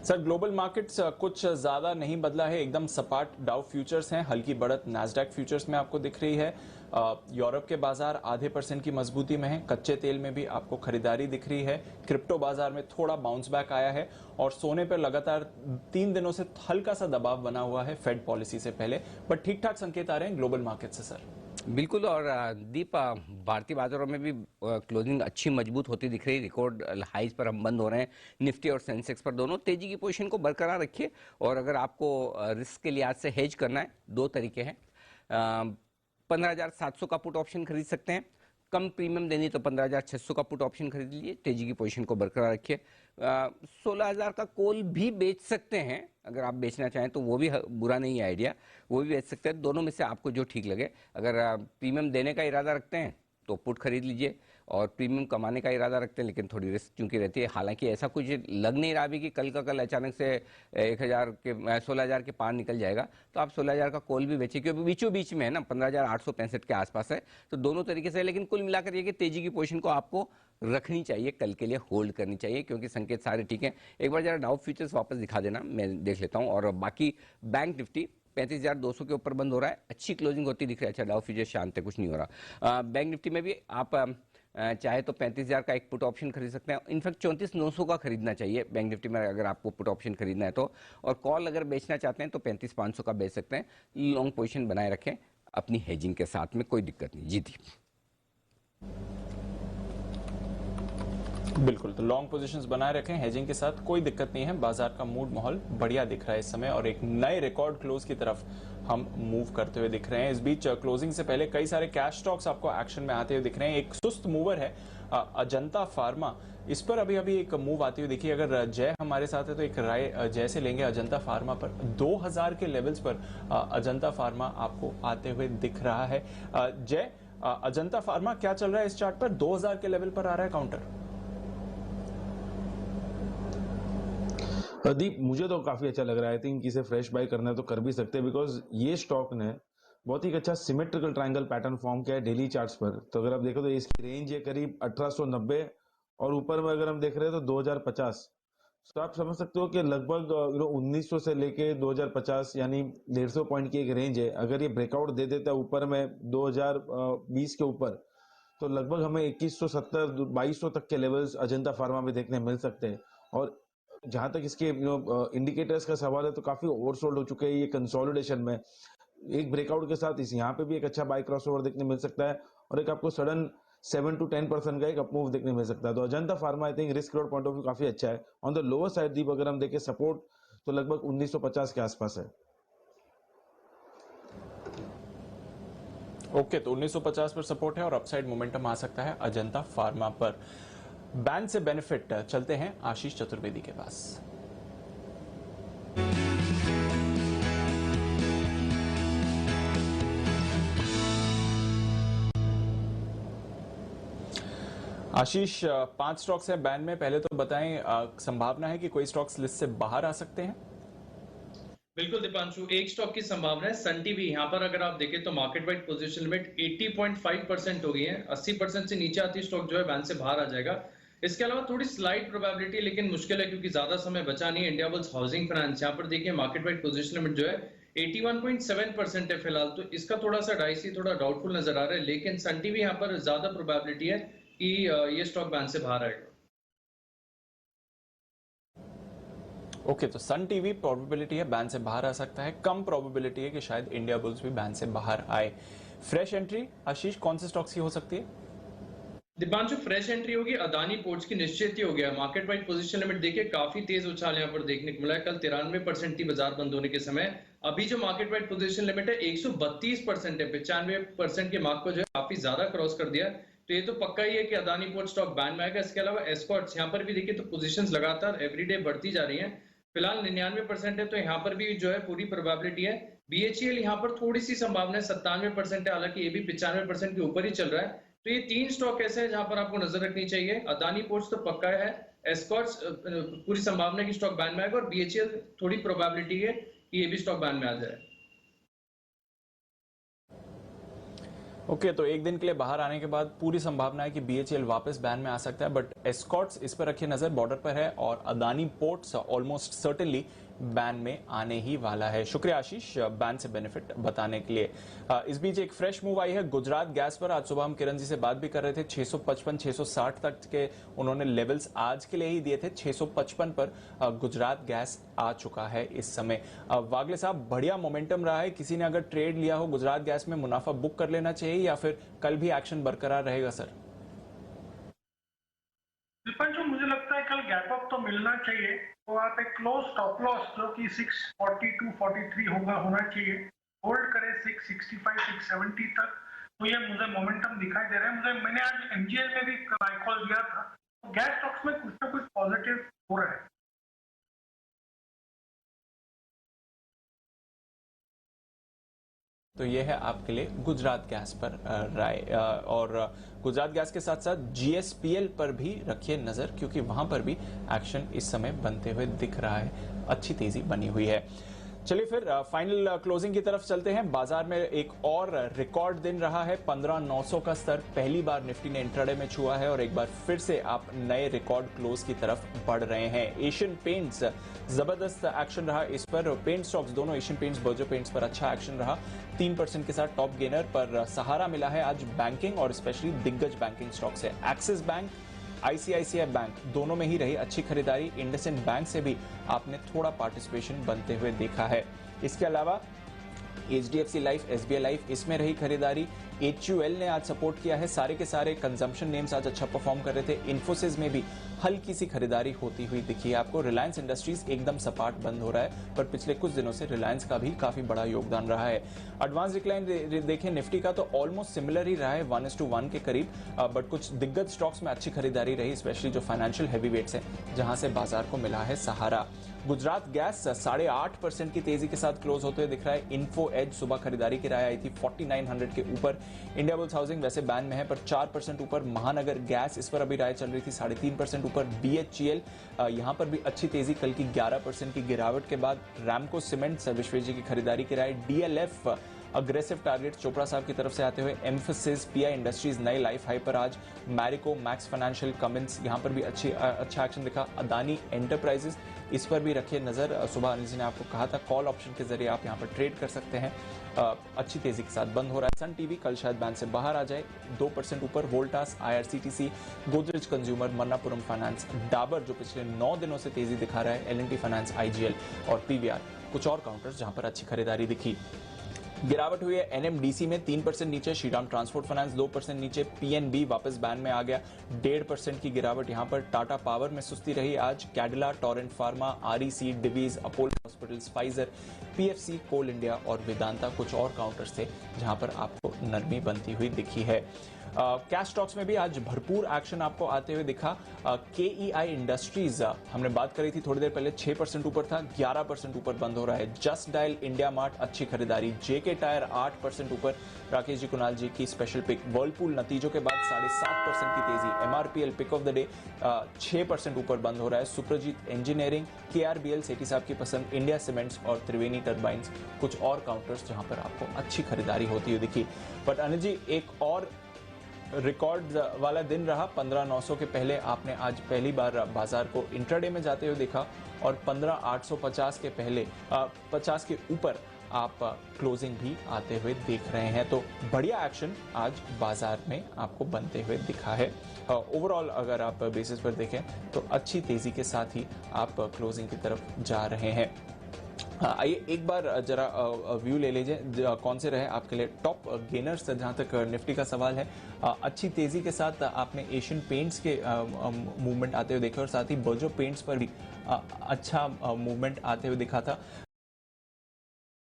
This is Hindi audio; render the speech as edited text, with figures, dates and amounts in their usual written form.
सर ग्लोबल मार्केट्स कुछ ज्यादा नहीं बदला है, एकदम सपाट डाउ फ्यूचर्स हैं, हल्की बढ़त नैस्डैक फ्यूचर्स में आपको दिख रही है। यूरोप के बाजार आधे % की मजबूती में है, कच्चे तेल में भी आपको खरीदारी दिख रही है, क्रिप्टो बाजार में थोड़ा बाउंस बैक आया है और सोने पर लगातार 3 दिनों से हल्का सा दबाव बना हुआ है फेड पॉलिसी से पहले, बट ठीक ठाक संकेत आ रहे हैं ग्लोबल मार्केट से सर। बिल्कुल। और दीप, भारतीय बाजारों में भी क्लोजिंग अच्छी मजबूत होती दिख रही है। रिकॉर्ड हाइज पर हम बंद हो रहे हैं। निफ्टी और सेंसेक्स पर दोनों तेजी की पोजीशन को बरकरार रखिए। और अगर आपको रिस्क के लिहाज से हेज करना है, दो तरीके हैं। 15,700 का पुट ऑप्शन खरीद सकते हैं। कम प्रीमियम देनी तो 15,600 का पुट ऑप्शन खरीद लीजिए, तेजी की पोजीशन को बरकरार रखिए। 16,000 का कॉल भी बेच सकते हैं, अगर आप बेचना चाहें तो वो भी बुरा नहीं है आइडिया, वो भी बेच सकते हैं। दोनों में से आपको जो ठीक लगे। अगर प्रीमियम देने का इरादा रखते हैं तो पुट खरीद लीजिए, और प्रीमियम कमाने का इरादा रखते हैं लेकिन थोड़ी रिस्क चूंकि रहती है। हालांकि ऐसा कुछ लग नहीं रहा भी कि कल का कल अचानक से 16,000 के पार निकल जाएगा, तो आप 16,000 का कॉल भी बेचिए, क्योंकि बीचों बीच में है ना, 15,865 के आसपास है, तो दोनों तरीके से। लेकिन कुल मिलाकर ये कि तेजी की पोजीशन को आपको रखनी चाहिए, कल के लिए होल्ड करनी चाहिए, क्योंकि संकेत सारे ठीक हैं। एक बार जरा डाउ फ्यूचर्स वापस दिखा देना, मैं देख लेता हूं। और बाकी बैंक निफ्टी 35,200 के ऊपर बंद हो रहा है, अच्छी क्लोजिंग होती दिख रही है। अच्छा, डाउ फ्यूचर्स शांत है, कुछ नहीं हो रहा। बैंक निफ्टी में भी आप चाहे तो 35,000 का एक पुट ऑप्शन खरीद सकते हैं। इनफैक्ट 34,900 का खरीदना चाहिए बैंक निफ्टी में, अगर आपको पुट ऑप्शन खरीदना है तो। और कॉल अगर बेचना चाहते हैं तो 35,500 का बेच सकते हैं। लॉन्ग पोजीशन बनाए रखें अपनी हेजिंग के साथ में, कोई दिक्कत नहीं। जी दीप। बिल्कुल, तो लॉन्ग पोजीशंस बनाए रखें हेजिंग के साथ, कोई दिक्कत नहीं है। बाजार का मूड माहौल बढ़िया दिख रहा है इस समय और एक नए रिकॉर्ड क्लोज की तरफ हम मूव करते हुए दिख रहे हैं। इस बीच क्लोजिंग से पहले कई सारे कैश स्टॉक्स आपको एक्शन में आते हुए दिख रहे हैं। एक सुस्त मूवर है अजंता फार्मा, इस पर अभी अभी एक मूव आती हुई देखिए। अगर जय हमारे साथ है तो एक राय जय से लेंगे अजंता फार्मा पर। 2000 के लेवल्स पर अजंता फार्मा आपको आते हुए दिख रहा है। जय, अजंता फार्मा क्या चल रहा है इस चार्ट पर? 2000 के लेवल पर आ रहा है काउंटर। दीप, मुझे तो काफी अच्छा लग रहा है। आई थिंक इसे फ्रेश बाय करना है तो कर भी सकते हैं, बिकॉज ये स्टॉक ने बहुत ही अच्छा सिमेट्रिकल ट्रायंगल पैटर्न फॉर्म किया है डेली चार्ट्स पर। तो अगर आप देखो तो इसकी रेंज है करीब 1890, और ऊपर में अगर हम देख रहे हैं तो 2050। तो आप समझ सकते हो कि लगभग 1900 से लेके 2050 यानी 150 पॉइंट की एक रेंज है। अगर ये ब्रेकआउट दे देता है ऊपर में 2020 के ऊपर, तो लगभग हमें 2170 2200 तक के लेवल्स अजंता फार्मा में देखने मिल सकते हैं। और जहां तक इसके इंडिकेटर्स का सवाल है तो काफी ओवरसोल्ड हो चुके हैं ये कंसोलिडेशन में। एक ब्रेकआउट के साथ इस यहाँ पे भी एक अच्छा बाय क्रॉसओवर देखने मिल सकता है, और एक आपको सडन 7 to 10% का एक अपमूव देखने मिल सकता है। तो Ajanta pharma I think risk reward point of view काफी अच्छा है। ऑन द लोअर साइड दीप अगर हम देखें सपोर्ट तो लगभग 1950 के आसपास है। ओके, तो 1950 पर सपोर्ट है और अपसाइड मोमेंटम आ सकता है अजंता फार्मा पर। बैन से बेनिफिट चलते हैं आशीष चतुर्वेदी के पास। आशीष, 5 स्टॉक्स हैं बैन में, पहले तो बताएं संभावना है कि कोई स्टॉक्स लिस्ट से बाहर आ सकते हैं? बिल्कुल दीपांशु, एक स्टॉक की संभावना है सन टीवी। यहाँ पर अगर आप देखें तो मार्केट वाइड पोजीशन लिमिट 80.5% हो गई है। 80% से नीचे आती स्टॉक जो है बैन से बाहर आ जाएगा। इसके अलावा थोड़ी स्लाइट प्रोबेबिलिटी है, लेकिन मुश्किल है क्योंकि ज्यादा समय बचा नहीं है। इंडिया बुल्स हाउसिंग फाइनेंस, यहाँ पर देखिए मार्केट वाइड पोजीशन लिमिट जो है 81.7% है फिलहाल, तो इसका थोड़ा सा डाइसी, थोड़ा डाउटफुल नजर आ रहा है। लेकिन सन टीवी यहाँ पर ज्यादा प्रोबेबिलिटी है कि ये स्टॉक बैन से बाहर आएगा। ओके, तो सन टीवी प्रोबेबिलिटी है बैन से बाहर आ सकता है, कम प्रोबेबिलिटी है कि शायद इंडिया बुल्स भी बैन से बाहर आए। फ्रेश एंट्री आशीष कौन से स्टॉक्स की हो सकती है? दीपांशु, फ्रेश एंट्री होगी अदानी पोर्ट्स की, निश्चित ही हो गया। मार्केट वाइड पोजीशन लिमिट देखिए काफी तेज उछाल यहाँ पर देखने को मिला है। कल 93% थी बाजार बंद होने के समय। अभी जो मार्केट वाइड पोजीशन लिमिट है 132% है। 95% के मार्क को जो है काफी ज्यादा क्रॉस कर दिया। तो ये तो पक्का ही है कि अदानी पोर्ट स्टॉक बैन में आएगा। इसके अलावा एस्कॉर्ट्स, यहाँ पर भी देखिए तो पोजीशन लगातार एवरीडे बढ़ती जा रही है। फिलहाल 99% है, तो यहाँ पर भी जो है पूरी प्रोबेबिलिटी है। बीएचईएल यहाँ पर थोड़ी सी संभावना है, 97% है, हालांकि ये भी 95% के ऊपर ही चल रहा है। तो ये 3 स्टॉक ऐसे हैं जहां पर आपको नजर रखनी चाहिए। अदानी पोर्ट्स तो पक्का है, एस्कॉर्ट्स पूरी संभावना की स्टॉक बैन में आएगा, और बीएचईएल थोड़ी प्रोबेबिलिटी है कि ये भी स्टॉक बैन में आ जाए। ओके, तो एक दिन के लिए बाहर आने के बाद पूरी संभावना है कि बीएचईएल वापस बैन में आ सकता है, बट एस्कॉर्ट्स इस पर रखिए नजर, बॉर्डर पर है, और Adani ports almost certainly ban में आने ही वाला है। शुक्रिया आशीष बैन से बेनिफिट बताने के लिए। इस बीच एक फ्रेश मूव आई है गुजरात गैस पर। आज सुबह हम किरण जी से बात भी कर रहे थे, 655 660 तक के उन्होंने लेवल्स आज के लिए ही दिए थे। 655 पर गुजरात गैस आ चुका है इस समय। वागले साहब, बढ़िया मोमेंटम रहा है, किसी ने अगर ट्रेड लिया हो गुजरात गैस में मुनाफा बुक कर लेना चाहिए या फिर कल भी एक्शन बरकरार रहेगा सर? दीपांशु, मुझे लगता है कल गैप अप तो मिलना चाहिए, तो आप एक क्लोज स्टॉप लॉस जो कि 642 43 होना चाहिए, होल्ड करें 665 670 तक, तो ये मुझे मोमेंटम दिखाई दे रहा है। मैंने आज एमजीएल में भी बाय कॉल दिया था, तो गैस स्टॉक्स में कुछ ना कुछ पॉजिटिव हो रहा है। तो ये है आपके लिए गुजरात गैस पर राय। और गुजरात गैस के साथ साथ जीएसपीएल पर भी रखिए नजर, क्योंकि वहां पर भी एक्शन इस समय बनते हुए दिख रहा है, अच्छी तेजी बनी हुई है। चलिए फिर फाइनल क्लोजिंग की तरफ चलते हैं। बाजार में एक और रिकॉर्ड दिन रहा है, 15,900 का स्तर पहली बार निफ्टी ने इंट्राडे में छुआ है और एक बार फिर से आप नए रिकॉर्ड क्लोज की तरफ बढ़ रहे हैं। एशियन पेंट्स जबरदस्त एक्शन रहा इस पर, पेंट स्टॉक्स दोनों एशियन पेंट्स बर्जर पेंट्स पर अच्छा एक्शन रहा, 3% के साथ टॉप गेनर पर सहारा मिला है आज बैंकिंग और स्पेशली दिग्गज बैंकिंग स्टॉक से। एक्सिस बैंक, आईसीआईसीआई बैंक दोनों में ही रही अच्छी खरीदारी। इंडसइंड बैंक से भी आपने थोड़ा पार्टिसिपेशन बनते हुए देखा है। इसके अलावा एचडीएफसी लाइफ, एसबीआई लाइफ, इसमें रही खरीदारी। एचयूएल ने आज सपोर्ट किया है, सारे के सारे कंजम्पशन नेम्स आज अच्छा परफॉर्म कर रहे थे। इन्फोसिस में भी हल्की सी खरीदारी होती हुई दिखी है आपको। रिलायंस इंडस्ट्रीज एकदम सपाट बंद हो रहा है, पर पिछले कुछ दिनों से रिलायंस का भी काफी बड़ा योगदान रहा है। एडवांस डिक्लाइन देखें निफ्टी का तो ऑलमोस्ट सिमिलर ही रहा है, 1:1 के करीब, बट कुछ दिग्गज स्टॉक्स में अच्छी खरीदारी रही, स्पेशली जो फाइनेंशियल हैवीवेट्स हैं, जहां से बाजार को मिला है सहारा। गुजरात गैस 8.5% की तेजी के साथ क्लोज होते हुए दिख रहा है। इन्फो एज सुबह खरीदारी की राय आई थी 4900 के ऊपर। इंडिया बुल्स हाउसिंग वैसे बैन में है पर 4% ऊपर। महानगर गैस इस पर अभी राय चल रही थी 3.5% ऊपर। बीएचईएल यहां पर भी अच्छी तेजी, कल की 11% की गिरावट के बाद। रैमको सीमेंट्स विश्वेश जी की खरीदारी की राय। डीएलएफ अग्रेसिव टारगेट चोपड़ा साहब की तरफ से आते हुए। एम्फेसिस, पीआई इंडस्ट्रीज नए लाइफ हाई पर आज। मैरिको, मैक्स फाइनेंशियल, कमिंस यहां पर भी अच्छा एक्शन दिखा। अदानी एंटरप्राइजेस इस पर भी रखिए नजर। सुबह अनिल जी ने आपको कहा था कॉल ऑप्शन के जरिए आप यहां पर ट्रेड कर सकते हैं। अच्छी तेजी के साथ बंद हो रहा है। सन टीवी कल शायद बैन से बाहर आ जाए, 2% ऊपर। Voltas, IRCTC, Godrej consumer, Manappuram finance, Dabur जो पिछले 9 दिनों से तेजी दिखा रहा है, एलएनटी फाइनेंस, आईजीएल और पीवीआर, कुछ और काउंटर्स जहां पर अच्छी खरीदारी दिखी। गिरावट हुई है एनएमडीसी में 3% नीचे, श्रीराम ट्रांसपोर्ट फाइनेंस 2% नीचे, पीएनबी वापस बैन में आ गया, 1.5% की गिरावट यहां पर। टाटा पावर में सुस्ती रही आज। Cadila, Torrent Pharma, REC, Divi's, Apollo Hospitals, Pfizer, PFC, Coal India और वेदांता कुछ और काउंटर्स थे जहां पर आपको नरमी बनती हुई दिखी है। कैश स्टॉक्स में भी आज भरपूर एक्शन आपको आते हुए दिखा। केईआई इंडस्ट्रीज हमने बात करी थी थोड़ी देर पहले, 6% ऊपर था, 11% ऊपर बंद हो रहा है। जस्ट डायल, इंडिया मार्ट अच्छी खरीदारी। जेके टायर 8% ऊपर, राकेश जी, कुणाल जी की स्पेशल पिक। वर्लपूल नतीजों के बाद 7.5% की तेजी। MRPL pick of the day 6% ऊपर बंद हो रहा है। सुप्रजीत इंजीनियरिंग, केआरबीएल सेठी साहब की पसंद, इंडिया सीमेंट्स और त्रिवेणी टर्बाइंस कुछ और काउंटर्स जहां पर आपको अच्छी खरीदारी होती हुई दिखी। बट अनिल जी, एक और रिकॉर्ड वाला दिन रहा। 15,900 के पहले आपने आज पहली बार बाजार को इंट्राडे में जाते हुए देखा और 15,850 के पहले 50 के ऊपर आप क्लोजिंग भी आते हुए देख रहे हैं। तो बढ़िया एक्शन आज बाजार में आपको बनते हुए दिखा है। ओवरऑल अगर आप बेसिस पर देखें तो अच्छी तेजी के साथ ही आप क्लोजिंग की तरफ जा रहे हैं। आइए एक बार जरा व्यू ले लीजिए कौन से रहे आपके लिए टॉप गेनर्स। जहां तक निफ्टी का सवाल है, अच्छी तेजी के साथ आपने एशियन पेंट्स के मूवमेंट आते हुए देखे और साथ ही बर्जर पेंट्स पर भी अच्छा मूवमेंट आते हुए दिखा था।